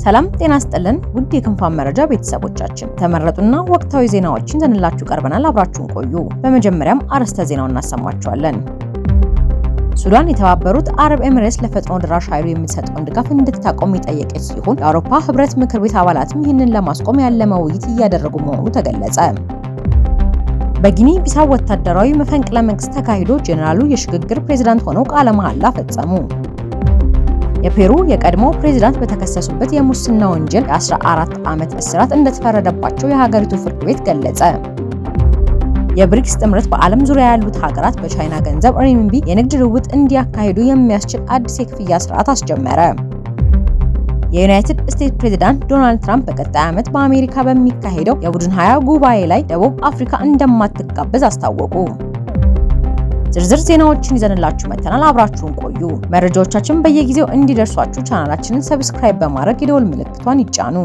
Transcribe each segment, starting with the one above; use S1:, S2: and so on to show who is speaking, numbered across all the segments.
S1: ሰላም ጤና ይስጥልን ውድ የክንፋን መረጃ ቤተሰቦቻችን ተመረጡና ወቅታዊ ዜናዎችን ዘንላችሁ ቀርበናል። አብራችሁን ቆዩ። በመጀመሪያም አርዕስተ ዜናውን እናሰማችኋለን። ሱዳን የተባበሩት አረብ ኤሚሬትስ ለፈጥኖ ድራሽ ኃይሉ የሚሰጠውን ድጋፍ እንድታቆም የጠየቀች ሲሆን የአውሮፓ ህብረት ምክር ቤት አባላትም ይህንን ለማስቆም ያለመ ውይይት እያደረጉ መሆኑ ተገለጸ። በጊኒ ቢሳው ወታደራዊ መፈንቅለ መንግስት ተካሂዶ ጄኔራሉ የሽግግር ፕሬዝዳንት ሆነው ቃለ መሐላ ፈጸሙ። የፔሩ የቀድሞ ፕሬዝዳንት በተከሰሱበት የሙስና ወንጀል የ14 ዓመት እስራት እንደተፈረደባቸው የሀገሪቱ ፍርድ ቤት ገለጸ። የብሪክስ ጥምረት በዓለም ዙሪያ ያሉት ሀገራት በቻይና ገንዘብ ሬሚንቢ የንግድ ልውውጥ እንዲያካሂዱ የሚያስችል አዲስ የክፍያ ስርዓት አስጀመረ። የዩናይትድ ስቴትስ ፕሬዝዳንት ዶናልድ ትራምፕ በቀጣይ ዓመት በአሜሪካ በሚካሄደው የቡድን 20 ጉባኤ ላይ ደቡብ አፍሪካ እንደማትጋበዝ አስታወቁ። ዝርዝር ዜናዎችን ይዘንላችሁ መተናል። አብራችሁን ቆዩ። መረጃዎቻችን በየጊዜው እንዲደርሷችሁ ቻናላችንን ሰብስክራይብ በማድረግ የደወል ምልክቷን ይጫኑ።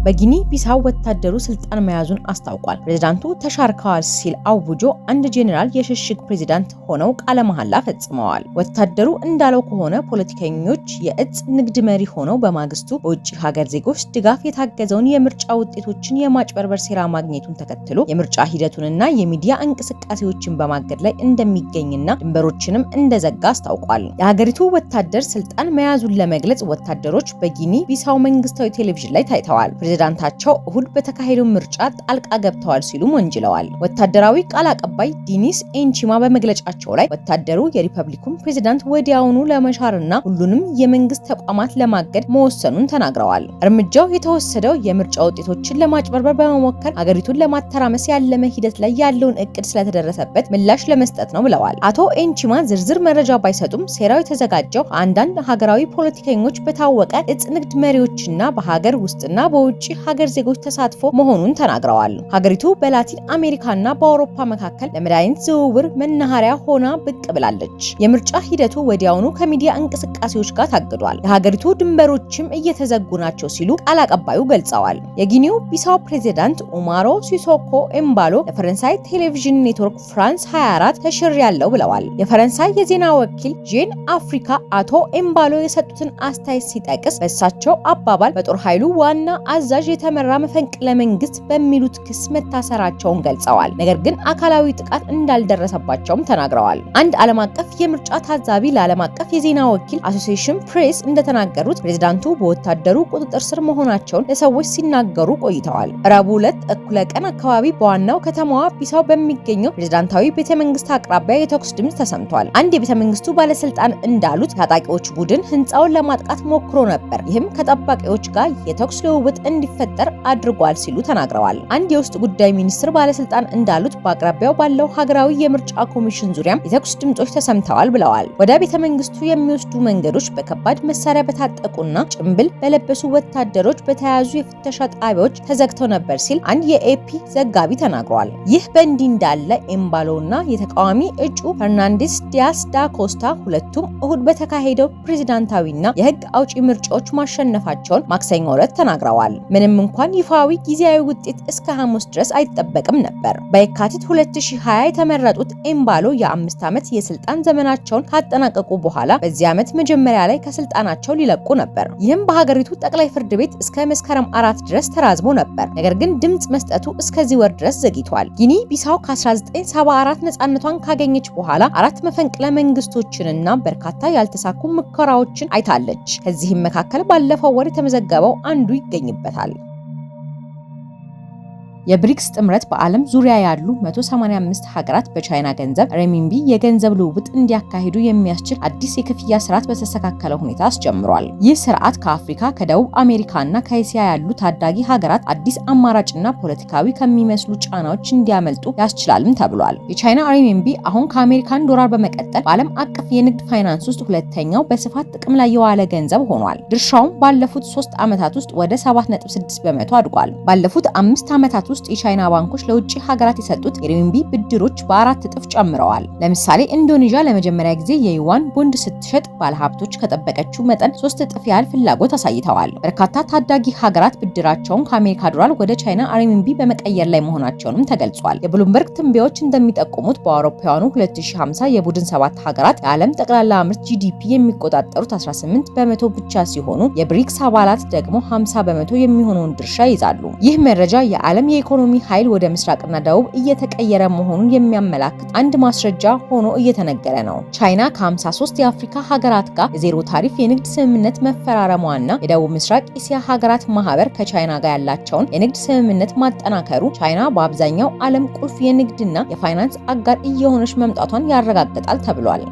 S1: በጊኒ ቢሳው ወታደሩ ስልጣን መያዙን አስታውቋል። ፕሬዝዳንቱ ተሻርከዋል ሲል አውጆ አንድ ጄኔራል የሽግግር ፕሬዝዳንት ሆነው ቃለ መሐላ ፈጽመዋል። ወታደሩ እንዳለው ከሆነ ፖለቲከኞች የእጽ ንግድ መሪ ሆነው በማግስቱ በውጭ ሀገር ዜጎች ድጋፍ የታገዘውን የምርጫ ውጤቶችን የማጭበርበር ሴራ ማግኘቱን ተከትሎ የምርጫ ሂደቱንና የሚዲያ እንቅስቃሴዎችን በማገድ ላይ እንደሚገኝና ድንበሮችንም እንደዘጋ አስታውቋል። የሀገሪቱ ወታደር ስልጣን መያዙን ለመግለጽ ወታደሮች በጊኒ ቢሳው መንግስታዊ ቴሌቪዥን ላይ ታይተዋል። ፕሬዝዳንታቸው እሁድ በተካሄደው ምርጫ ጣልቃ ገብተዋል ሲሉም ወንጅለዋል። ወታደራዊ ቃል አቀባይ ዲኒስ ኤንቺማ በመግለጫቸው ላይ ወታደሩ የሪፐብሊኩን ፕሬዝዳንት ወዲያውኑ ለመሻርና ሁሉንም የመንግስት ተቋማት ለማገድ መወሰኑን ተናግረዋል። እርምጃው የተወሰደው የምርጫ ውጤቶችን ለማጭበርበር በመሞከር ሀገሪቱን ለማተራመስ ያለመ ሂደት ላይ ያለውን እቅድ ስለተደረሰበት ምላሽ ለመስጠት ነው ብለዋል። አቶ ኤንቺማ ዝርዝር መረጃ ባይሰጡም ሴራው የተዘጋጀው አንዳንድ ሀገራዊ ፖለቲከኞች በታወቀ እጽ ንግድ መሪዎችና በሀገር ውስጥና በውጭ ሀገር ዜጎች ተሳትፎ መሆኑን ተናግረዋል። ሀገሪቱ በላቲን አሜሪካና በአውሮፓ መካከል ለመድኃኒት ዝውውር መናኸሪያ ሆና ብቅ ብላለች። የምርጫ ሂደቱ ወዲያውኑ ከሚዲያ እንቅስቃሴዎች ጋር ታግዷል። የሀገሪቱ ድንበሮችም እየተዘጉ ናቸው ሲሉ ቃል አቀባዩ ገልጸዋል። የጊኒው ቢሳው ፕሬዝዳንት ኡማሮ ሲሶኮ ኤምባሎ ለፈረንሳይ ቴሌቪዥን ኔትወርክ ፍራንስ 24 ተሽሬያለሁ ብለዋል። የፈረንሳይ የዜና ወኪል ጄን አፍሪካ አቶ ኤምባሎ የሰጡትን አስተያየት ሲጠቅስ በእሳቸው አባባል በጦር ኃይሉ ዋና አዛዥ የተመራ መፈንቅለ መንግስት በሚሉት ክስ መታሰራቸውን ገልጸዋል። ነገር ግን አካላዊ ጥቃት እንዳልደረሰባቸውም ተናግረዋል። አንድ ዓለም አቀፍ የምርጫ ታዛቢ ለዓለም አቀፍ የዜና ወኪል አሶሲዬሽን ፕሬስ እንደተናገሩት ፕሬዝዳንቱ በወታደሩ ቁጥጥር ስር መሆናቸውን ለሰዎች ሲናገሩ ቆይተዋል። ረቡዕ ዕለት እኩለ ቀን አካባቢ በዋናው ከተማዋ ቢሳው በሚገኘው ፕሬዝዳንታዊ ቤተመንግስት አቅራቢያ የተኩስ ድምፅ ተሰምቷል። አንድ የቤተመንግስቱ ባለስልጣን እንዳሉት ታጣቂዎች ቡድን ህንፃውን ለማጥቃት ሞክሮ ነበር። ይህም ከጠባቂዎች ጋር የተኩስ ልውውጥ እንዲፈጠር አድርጓል ሲሉ ተናግረዋል። አንድ የውስጥ ጉዳይ ሚኒስትር ባለስልጣን እንዳሉት በአቅራቢያው ባለው ሀገራዊ የምርጫ ኮሚሽን ዙሪያም የተኩስ ድምጾች ተሰምተዋል ብለዋል። ወደ ቤተመንግስቱ የሚወስዱ መንገዶች በከባድ መሳሪያ በታጠቁና ጭንብል በለበሱ ወታደሮች በተያያዙ የፍተሻ ጣቢያዎች ተዘግተው ነበር ሲል አንድ የኤፒ ዘጋቢ ተናግሯል። ይህ በእንዲህ እንዳለ ኤምባሎና የተቃዋሚ እጩ ፈርናንዴስ ዲያስ ዳ ኮስታ ሁለቱም እሁድ በተካሄደው ፕሬዝዳንታዊና የህግ አውጪ ምርጫዎች ማሸነፋቸውን ማክሰኞ ዕለት ተናግረዋል። ምንም እንኳን ይፋዊ ጊዜያዊ ውጤት እስከ ሐሙስ ድረስ አይጠበቅም ነበር። በየካቲት 2020 የተመረጡት ኤምባሎ የ5 ዓመት የስልጣን ዘመናቸውን ካጠናቀቁ በኋላ በዚህ ዓመት መጀመሪያ ላይ ከስልጣናቸው ሊለቁ ነበር። ይህም በሀገሪቱ ጠቅላይ ፍርድ ቤት እስከ መስከረም 4 ድረስ ተራዝሞ ነበር። ነገር ግን ድምጽ መስጠቱ እስከዚህ ወር ድረስ ዘግይቷል። ጊኒ ቢሳው ከ1974 ነፃነቷን ካገኘች በኋላ 4 መፈንቅለ መንግስቶችንና በርካታ ያልተሳኩ ሙከራዎችን አይታለች። ከዚህም መካከል ባለፈው ወር የተመዘገበው አንዱ ይገኝበታል። የብሪክስ ጥምረት በዓለም ዙሪያ ያሉ 185 ሀገራት በቻይና ገንዘብ ሬሚንቢ የገንዘብ ልውውጥ እንዲያካሂዱ የሚያስችል አዲስ የክፍያ ስርዓት በተስተካከለ ሁኔታ አስጀምሯል። ይህ ስርዓት ከአፍሪካ፣ ከደቡብ አሜሪካና ከእስያ ያሉ ታዳጊ ሀገራት አዲስ አማራጭና ፖለቲካዊ ከሚመስሉ ጫናዎች እንዲያመልጡ ያስችላልም ተብሏል። የቻይና ሬሚንቢ አሁን ከአሜሪካን ዶላር በመቀጠል በዓለም አቀፍ የንግድ ፋይናንስ ውስጥ ሁለተኛው በስፋት ጥቅም ላይ የዋለ ገንዘብ ሆኗል። ድርሻውም ባለፉት 3 ዓመታት ውስጥ ወደ 7.6 በመቶ አድጓል። ባለፉት 5 ዓመታት ውስጥ የቻይና ባንኮች ለውጭ ሀገራት የሰጡት የሬሚንቢ ብድሮች በ4 እጥፍ ጨምረዋል። ለምሳሌ ኢንዶኔዥያ ለመጀመሪያ ጊዜ የዩዋን ቦንድ ስትሸጥ ባለሀብቶች ከጠበቀችው መጠን 3 እጥፍ ያህል ፍላጎት አሳይተዋል። በርካታ ታዳጊ ሀገራት ብድራቸውን ከአሜሪካ ዶላር ወደ ቻይና ሬሚንቢ በመቀየር ላይ መሆናቸውንም ተገልጿል። የብሉምበርግ ትንበያዎች እንደሚጠቁሙት በአውሮፓውያኑ 2050 የቡድን 7 ሀገራት የዓለም ጠቅላላ ምርት ጂዲፒ የሚቆጣጠሩት 18 በመቶ ብቻ ሲሆኑ የብሪክስ አባላት ደግሞ 50 በመቶ የሚሆነውን ድርሻ ይዛሉ። ይህ መረጃ የዓለም የኢኮኖሚ ኃይል ወደ ምስራቅና ደቡብ እየተቀየረ መሆኑን የሚያመላክት አንድ ማስረጃ ሆኖ እየተነገረ ነው። ቻይና ከ53 የአፍሪካ ሀገራት ጋር የዜሮ ታሪፍ የንግድ ስምምነት መፈራረሟና የደቡብ ምስራቅ እስያ ሀገራት ማህበር ከቻይና ጋር ያላቸውን የንግድ ስምምነት ማጠናከሩ ቻይና በአብዛኛው ዓለም ቁልፍ የንግድና የፋይናንስ አጋር እየሆነች መምጣቷን ያረጋግጣል ተብሏል።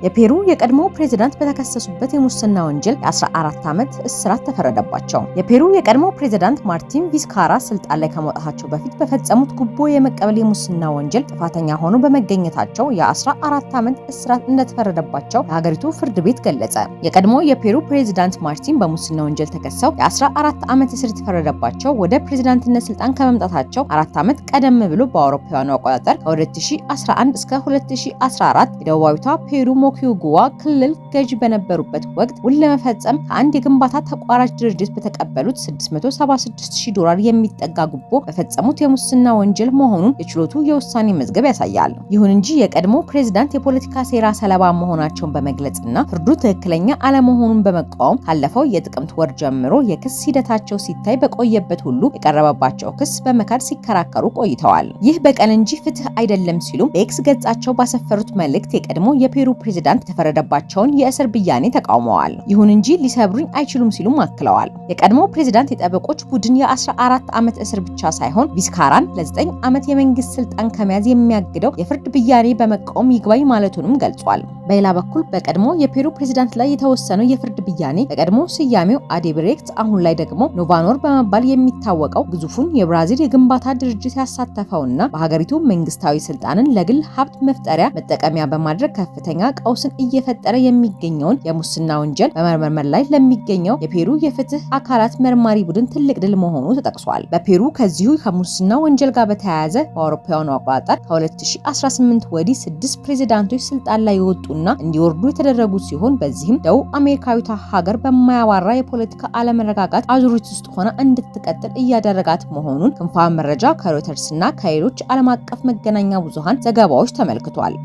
S1: የፔሩ የቀድሞ ፕሬዝዳንት በተከሰሱበት የሙስና ወንጀል የ14 ዓመት እስራት ተፈረደባቸው። የፔሩ የቀድሞ ፕሬዝዳንት ማርቲን ቪስካራ ስልጣን ላይ ከመውጣታቸው በፊት በፈጸሙት ጉቦ የመቀበል የሙስና ወንጀል ጥፋተኛ ሆኖ በመገኘታቸው የ14 ዓመት እስራት እንደተፈረደባቸው የሀገሪቱ ፍርድ ቤት ገለጸ። የቀድሞ የፔሩ ፕሬዝዳንት ማርቲን በሙስና ወንጀል ተከሰው የ14 ዓመት እስር የተፈረደባቸው ወደ ፕሬዝዳንትነት ስልጣን ከመምጣታቸው 4 ዓመት ቀደም ብሎ በአውሮፓውያኑ አቆጣጠር ከ2011 እስከ 2014 የደቡባዊቷ ፔሩ ሞኪጉዋ ክልል ገዢ በነበሩበት ወቅት ውል ለመፈጸም ከአንድ የግንባታ ተቋራጭ ድርጅት በተቀበሉት $676,000 የሚጠጋ ጉቦ በፈጸሙት የሙስና ወንጀል መሆኑን የችሎቱ የውሳኔ መዝገብ ያሳያል። ይሁን እንጂ የቀድሞ ፕሬዝዳንት የፖለቲካ ሴራ ሰለባ መሆናቸውን በመግለጽና ፍርዱ ትክክለኛ አለመሆኑን በመቃወም ካለፈው የጥቅምት ወር ጀምሮ የክስ ሂደታቸው ሲታይ በቆየበት ሁሉ የቀረበባቸው ክስ በመካድ ሲከራከሩ ቆይተዋል። ይህ በቀል እንጂ ፍትህ አይደለም ሲሉም በኤክስ ገጻቸው ባሰፈሩት መልእክት የቀድሞ የፔሩ ፕሬዝዳንት የተፈረደባቸውን የእስር ብያኔ ተቃውመዋል። ይሁን እንጂ ሊሰብሩኝ አይችሉም ሲሉም አክለዋል። የቀድሞ ፕሬዝዳንት የጠበቆች ቡድን የ14 ዓመት እስር ብቻ ሳይሆን ቪስካራን ለ9 ዓመት የመንግስት ስልጣን ከመያዝ የሚያግደው የፍርድ ብያኔ በመቃወም ይግባኝ ማለቱንም ገልጿል። በሌላ በኩል በቀድሞ የፔሩ ፕሬዝዳንት ላይ የተወሰነው የፍርድ ብያኔ በቀድሞ ስያሜው አዴብሬክት አሁን ላይ ደግሞ ኖቫኖር በመባል የሚታወቀው ግዙፉን የብራዚል የግንባታ ድርጅት ያሳተፈውና በሀገሪቱ መንግስታዊ ስልጣንን ለግል ሀብት መፍጠሪያ መጠቀሚያ በማድረግ ከፍተኛ ቀውስን እየፈጠረ የሚገኘውን የሙስና ወንጀል በመመርመር ላይ ለሚገኘው የፔሩ የፍትህ አካላት መርማሪ ቡድን ትልቅ ድል መሆኑ ተጠቅሷል። በፔሩ ከዚሁ ከሙስና ወንጀል ጋር በተያያዘ በአውሮፓውያኑ አቆጣጠር ከ2018 ወዲህ 6 ፕሬዝዳንቶች ስልጣን ላይ የወጡና እንዲወርዱ የተደረጉ ሲሆን በዚህም ደቡብ አሜሪካዊቷ ሀገር በማያባራ የፖለቲካ አለመረጋጋት አዙሪት ውስጥ ሆና እንድትቀጥል እያደረጋት መሆኑን ክንፋን መረጃ ከሮይተርስና ከሌሎች ዓለም አቀፍ መገናኛ ብዙሃን ዘገባዎች ተመልክቷል።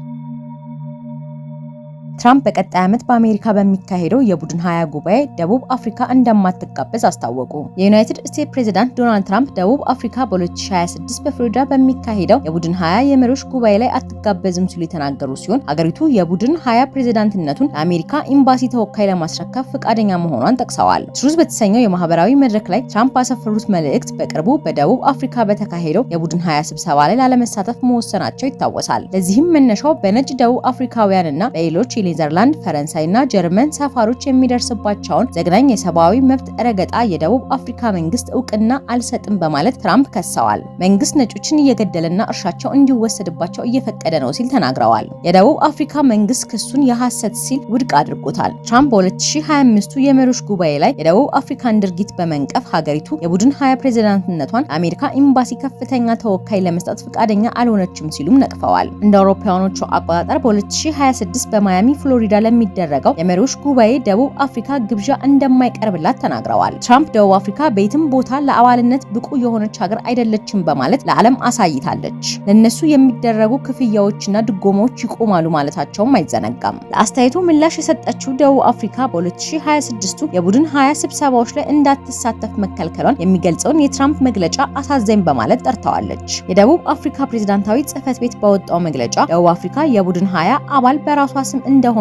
S1: ትራምፕ በቀጣይ ዓመት በአሜሪካ በሚካሄደው የቡድን 20 ጉባኤ ደቡብ አፍሪካ እንደማትጋበዝ አስታወቁ። የዩናይትድ ስቴትስ ፕሬዝዳንት ዶናልድ ትራምፕ ደቡብ አፍሪካ በ2026 በፍሎሪዳ በሚካሄደው የቡድን 20 የመሪዎች ጉባኤ ላይ አትጋበዝም ሲሉ የተናገሩ ሲሆን ሀገሪቱ የቡድን 20 ፕሬዝዳንትነቱን ለአሜሪካ ኤምባሲ ተወካይ ለማስረከብ ፈቃደኛ መሆኗን ጠቅሰዋል። ትሩዝ በተሰኘው የማህበራዊ መድረክ ላይ ትራምፕ ባሰፈሩት መልእክት በቅርቡ በደቡብ አፍሪካ በተካሄደው የቡድን 20 ስብሰባ ላይ ላለመሳተፍ መወሰናቸው ይታወሳል። ለዚህም መነሻው በነጭ ደቡብ አፍሪካውያንና በሌሎች ኔዘርላንድ፣ ፈረንሳይና ጀርመን ሰፋሮች የሚደርስባቸውን ዘግናኝ የሰብአዊ መብት ረገጣ የደቡብ አፍሪካ መንግስት እውቅና አልሰጥም በማለት ትራምፕ ከሰዋል። መንግስት ነጮችን እየገደለና እርሻቸው እንዲወሰድባቸው እየፈቀደ ነው ሲል ተናግረዋል። የደቡብ አፍሪካ መንግስት ክሱን የሐሰት ሲል ውድቅ አድርጎታል። ትራምፕ በ2025 የመሪዎች ጉባኤ ላይ የደቡብ አፍሪካን ድርጊት በመንቀፍ ሀገሪቱ የቡድን 20 ፕሬዝዳንትነቷን ለአሜሪካ ኤምባሲ ከፍተኛ ተወካይ ለመስጠት ፈቃደኛ አልሆነችም ሲሉም ነቅፈዋል። እንደ አውሮፓውያኖቹ አቆጣጠር በ2026 በማያሚ ፍሎሪዳ ለሚደረገው የመሪዎች ጉባኤ ደቡብ አፍሪካ ግብዣ እንደማይቀርብላት ተናግረዋል። ትራምፕ ደቡብ አፍሪካ በየትም ቦታ ለአባልነት ብቁ የሆነች ሀገር አይደለችም በማለት ለዓለም አሳይታለች። ለነሱ የሚደረጉ ክፍያዎችና ድጎማዎች ይቆማሉ ማለታቸውም አይዘነጋም። ለአስተያየቱ ምላሽ የሰጠችው ደቡብ አፍሪካ በ2026 የቡድን 20 ስብሰባዎች ላይ እንዳትሳተፍ መከልከሏን የሚገልጸውን የትራምፕ መግለጫ አሳዛኝ በማለት ጠርተዋለች። የደቡብ አፍሪካ ፕሬዝዳንታዊ ጽህፈት ቤት ባወጣው መግለጫ ደቡብ አፍሪካ የቡድን 20 አባል በራሷ ስም እንደሆነና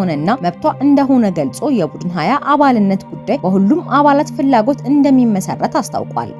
S1: መብቷ እንደሆነ ገልጾ የቡድን 20 አባልነት ጉዳይ በሁሉም አባላት ፍላጎት እንደሚመሰረት አስታውቋል።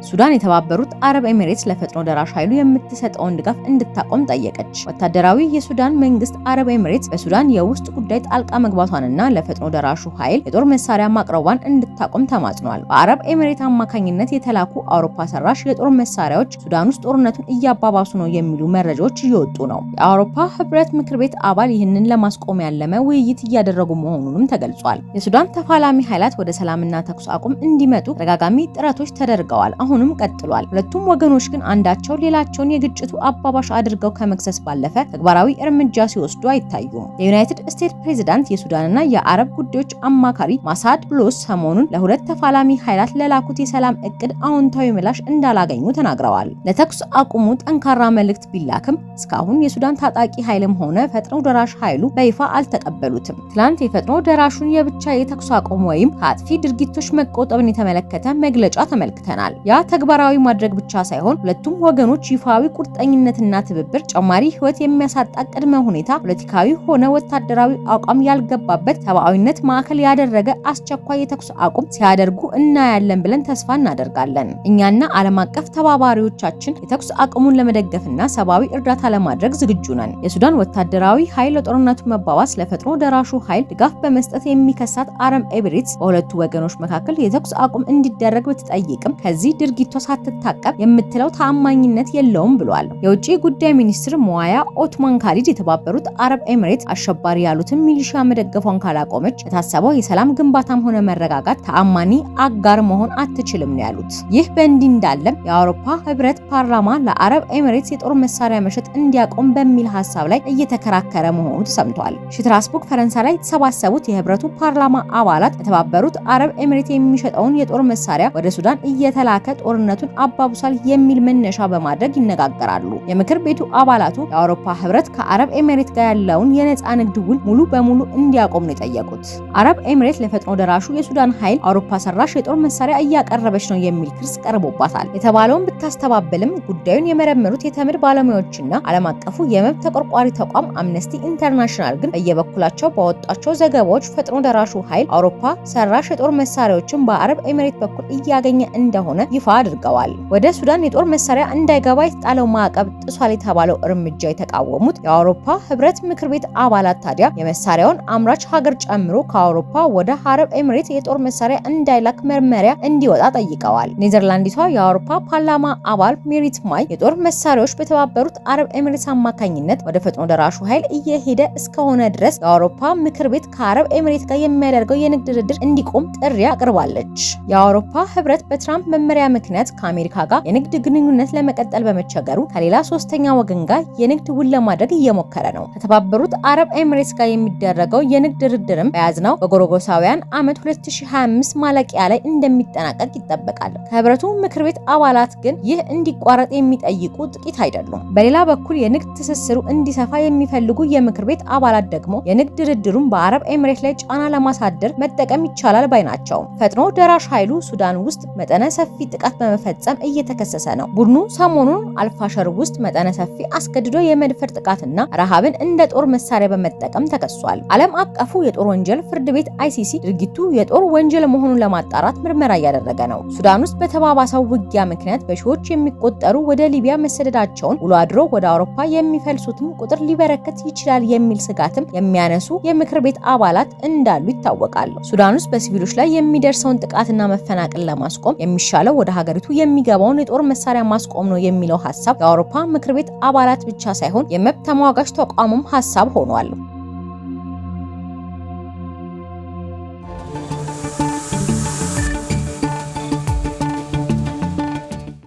S1: ሱዳን የተባበሩት አረብ ኤሚሬትስ ለፈጥኖ ደራሽ ኃይሉ የምትሰጠውን ድጋፍ እንድታቆም ጠየቀች። ወታደራዊ የሱዳን መንግስት አረብ ኤሚሬትስ በሱዳን የውስጥ ጉዳይ ጣልቃ መግባቷንና ለፈጥኖ ደራሹ ኃይል የጦር መሳሪያ ማቅረቧን እንድታቆም ተማጽኗል። በአረብ ኤሚሬት አማካኝነት የተላኩ አውሮፓ ሰራሽ የጦር መሳሪያዎች ሱዳን ውስጥ ጦርነቱን እያባባሱ ነው የሚሉ መረጃዎች እየወጡ ነው። የአውሮፓ ህብረት ምክር ቤት አባል ይህንን ለማስቆም ያለመ ውይይት እያደረጉ መሆኑንም ተገልጿል። የሱዳን ተፋላሚ ኃይላት ወደ ሰላምና ተኩስ አቁም እንዲመጡ ተደጋጋሚ ጥረቶች ተደርገዋል፣ አሁንም ቀጥሏል። ሁለቱም ወገኖች ግን አንዳቸው ሌላቸውን የግጭቱ አባባሽ አድርገው ከመክሰስ ባለፈ ተግባራዊ እርምጃ ሲወስዱ አይታዩም። የዩናይትድ ስቴትስ ፕሬዝዳንት የሱዳንና የአረብ ጉዳዮች አማካሪ ማሳድ ብሎስ ሰሞኑን ለሁለት ተፋላሚ ኃይላት ለላኩት የሰላም እቅድ አዎንታዊ ምላሽ እንዳላገኙ ተናግረዋል። ለተኩስ አቁሙ ጠንካራ መልእክት ቢላክም እስካሁን የሱዳን ታጣቂ ኃይልም ሆነ ፈጥኖ ደራሽ ኃይሉ በይፋ አልተቀበሉትም። ትላንት የፈጥኖ ደራሹን የብቻ የተኩስ አቁም ወይም ከአጥፊ ድርጊቶች መቆጠብን የተመለከተ መግለጫ ተመልክተናል። ያ ተግባራዊ ማድረግ ብቻ ሳይሆን ሁለቱም ወገኖች ይፋዊ ቁርጠኝነትና ትብብር ጨማሪ ህይወት የሚያሳጣ ቅድመ ሁኔታ ፖለቲካዊ ሆነ ወታደራዊ አቋም ያልገባበት ሰብአዊነት ማዕከል ያደረገ አስቸኳይ የተኩስ አቁም ሲያደርጉ እናያለን ብለን ተስፋ እናደርጋለን። እኛና ዓለም አቀፍ ተባባሪዎቻችን የተኩስ አቁሙን ለመደገፍና ሰብአዊ እርዳታ ለማድረግ ዝግጁ ነን። የሱዳን ወታደራዊ ኃይል ለጦርነቱ መባባስ ለፈጥኖ ደራሹ ኃይል ድጋፍ በመስጠት የሚከሳት አረብ ኤሚሬትስ በሁለቱ ወገኖች መካከል የተኩስ አቁም እንዲደረግ ብትጠይቅም ከዚህ ድርጊቷ ሳትታቀብ የምትለው ተአማኝነት የለውም ብሏል። የውጭ ጉዳይ ሚኒስትር ሞዋያ ኦትማን ካሊድ የተባበሩት አረብ ኤሚሬትስ አሸባሪ ያሉትን ሚሊሻ መደገፏን ካላቆመች የታሰበው የሰላም ግንባታም ሆነ መረጋጋት ተአማኒ አጋር መሆን አትችልም ነው ያሉት። ይህ በእንዲህ እንዳለም የአውሮፓ ህብረት ፓርላማ ለአረብ ኤሚሬትስ የጦር መሳሪያ መሸጥ እንዲያቆም በሚል ሀሳብ ላይ እየተከራከረ መሆኑ ተሰምቷል። ስትራስቡርግ ፈረንሳይ ላይ የተሰባሰቡት የህብረቱ ፓርላማ አባላት የተባበሩት አረብ ኤሚሬትስ የሚሸጠውን የጦር መሳሪያ ወደ ሱዳን እየተላከ ጦርነቱን አባብሷል የሚል መነሻ በማድረግ ይነጋገራሉ። የምክር ቤቱ አባላቱ የአውሮፓ ህብረት ከአረብ ኤሚሬትስ ጋር ያለውን የነፃ ንግድ ውል ሙሉ በሙሉ እንዲያቆም ነው የጠየቁት። አረብ ኤሚሬትስ ለፈጥኖ ደራሹ የሱዳን ኃይል አውሮፓ ሰራሽ የጦር መሳሪያ እያቀረበች ነው የሚል ክስ ቀርቦባታል። የተባለውን ብታስተባበልም ጉዳዩን የመረመሩት የተመድ ባለሙያዎችና ዓለም አቀፉ የመብት ተቆርቋሪ ተቋም አምነስቲ ኢንተርናሽናል ግን በየበኩላቸው ባወጣቸው ዘገባዎች ፈጥኖ ደራሹ ኃይል አውሮፓ ሰራሽ የጦር መሳሪያዎችን በአረብ ኤሚሬት በኩል እያገኘ እንደሆነ ይፋ አድርገዋል። ወደ ሱዳን የጦር መሳሪያ እንዳይገባ የተጣለው ማዕቀብ ጥሷል የተባለው እርምጃ የተቃወሙት የአውሮፓ ህብረት ምክር ቤት አባላት ታዲያ የመሳሪያውን አምራች ሀገር ጨምሮ ከአውሮፓ ወደ አረብ ኤሚሬት የጦር መሳሪያ እንዳይላክ መመሪያ እንዲወጣ ጠይቀዋል። ኔዘርላንዲቷ የአውሮፓ ፓርላማ አባል ሜሪት ማይ የጦር መሳሪያዎች በተባበሩት አረብ ኤሚሬትስ አማካኝነት ወደ ፈጥኖ ደራሹ ኃይል እየሄደ እስከሆነ ድረስ የአውሮፓ ምክር ቤት ከአረብ ኤሚሬት ጋር የሚያደርገው የንግድ ድርድር እንዲቆም ጥሪ አቅርባለች። የአውሮፓ ህብረት በትራምፕ መመሪያ ምክንያት ከአሜሪካ ጋር የንግድ ግንኙነት ለመቀጠል በመቸገሩ ከሌላ ሶስተኛ ወገን ጋር የንግድ ውል ለማድረግ እየሞከረ ነው። ከተባበሩት አረብ ኤሚሬትስ ጋር የሚደረገው የንግድ ድርድርም በያዝነው በጎርጎሳውያን ዓመት 2025 ማለቂያ ላይ እንደሚጠናቀቅ ይጠበቃል። ከህብረቱ ምክር ቤት አባላት ግን ይህ እንዲቋረጥ የሚጠይቁ ጥቂት አይደሉም። በሌላ በኩል የንግድ ትስስሩ እንዲሰፋ የሚፈልጉ የምክር ቤት አባላት ደግሞ የንግድ ድርድሩን በአረብ ኤሚሬት ላይ ጫና ለማሳደር መጠቀም ይቻላል ባይ ናቸው። ፈጥኖ ደራሽ ኃይሉ ሱዳን ውስጥ መጠነ ሰፊ ጥቃት በመፈጸም እየተከሰሰ ነው። ቡድኑ ሰሞኑን አልፋሸር ውስጥ መጠነ ሰፊ አስገድዶ የመድፈር ጥቃትና ረሃብን እንደ ጦር መሳሪያ በመጠቀም ተከሷል። ዓለም አቀፉ የጦር ወንጀል ፍርድ ቤት አይሲሲ ድርጊቱ የጦር ወንጀል መሆኑን ለማጣራት ምርመራ እያደረገ ነው። ሱዳን ውስጥ በተባባሰው ውጊያ ምክንያት በሺዎች የሚቆጠሩ ወደ ሊቢያ መሰደዳቸውን ውሎ አድሮ ወደ አውሮፓ የሚፈልሱትም ቁጥር ሊበረከት ይችላል የሚል ስጋትም የሚያነሱ የምክር ቤት አባላት እንዳሉ ይታወቃል። ሱዳን ውስጥ በሲቪሎች ላይ የሚደርሰውን ጥቃትና መፈናቀል ለማስቆም የሚሻለው ወደ ሀገሪቱ የሚገባውን የጦር መሳሪያ ማስቆም ነው የሚለው ሀሳብ የአውሮፓ ምክር ቤት አባላት ብቻ ሳይሆን የመብት ተሟጋች ተቋሙም ሀሳብ ሆኗል።